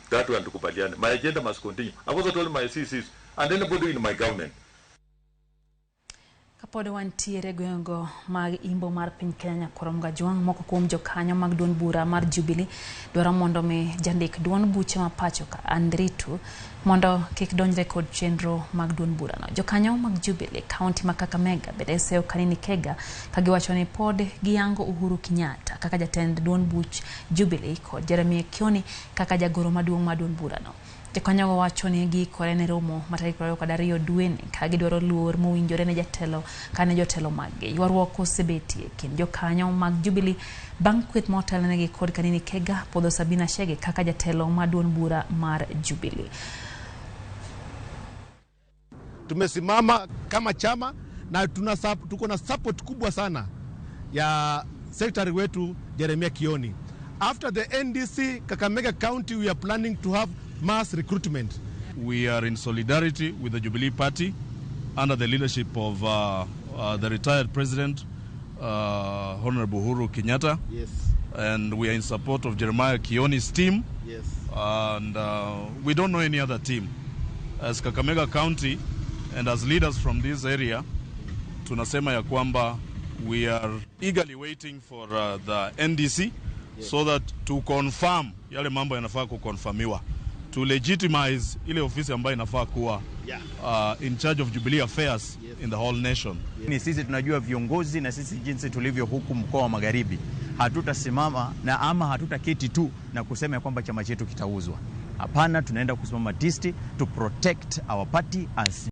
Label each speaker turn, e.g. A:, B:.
A: That one tukubaliane. My agenda must continue. I also told my CCs and anybody in my government.
B: Kapodo wantiere gwengo mag imbo mar piny Kenya koromga juang moko kuom jokanyo mag duond bura mar Jubilee dwaro mondo me jandik duond buche ma pacho ka Andritu mondo kik donjre kod chenro mag duond bura no. Jokanyo mag Jubilee Kaonti ma Kakamega bedeseo kanini kega kagiwacho ni pod giyango Uhuru Kenyatta kaka jatend duond buch Jubilee kod Jeremy Kioni kaka jagoro maduong' ma duond bura no. Jokanyo wacho ni gikore ne romo matarik 22 dweni ka gidwaro luor mowinjore ne jatelo kane jotelo maggi. Ywaruok osebetie kind jokanyo mag Jubilee bang' kweth motelnegi kod kanini kega podho Sabina Chege kaka jatelo ma duond bura mar Jubilee.
C: Tumesimama kama chama na tuko na support kubwa sana ya secretary wetu Jeremy Kioni. After the NDC Kakamega County, we are planning to have mass recruitment.
D: We are in solidarity with the Jubilee Party under the leadership of the retired President, Honorable Uhuru Kenyatta.
C: Yes.
D: And we are in support of Jeremiah Kioni's team.
C: Yes.
D: And we don't know any other team. As Kakamega County and as leaders from this area, tunasema ya kwamba we are eagerly waiting for the NDC, yes, so that to confirm yale mambo yanafaa kukonfirmiwa, to legitimize ile ofisi ambayo inafaa kuwa in charge of Jubilee affairs, yes, in the whole nation.
E: Yes. Ni sisi tunajua viongozi na sisi jinsi tulivyo huku mkoa wa Magharibi. Hatutasimama na ama hatutaketi tu na kusema kwamba chama chetu kitauzwa. Hapana, tunaenda kusimama tisti to protect our party as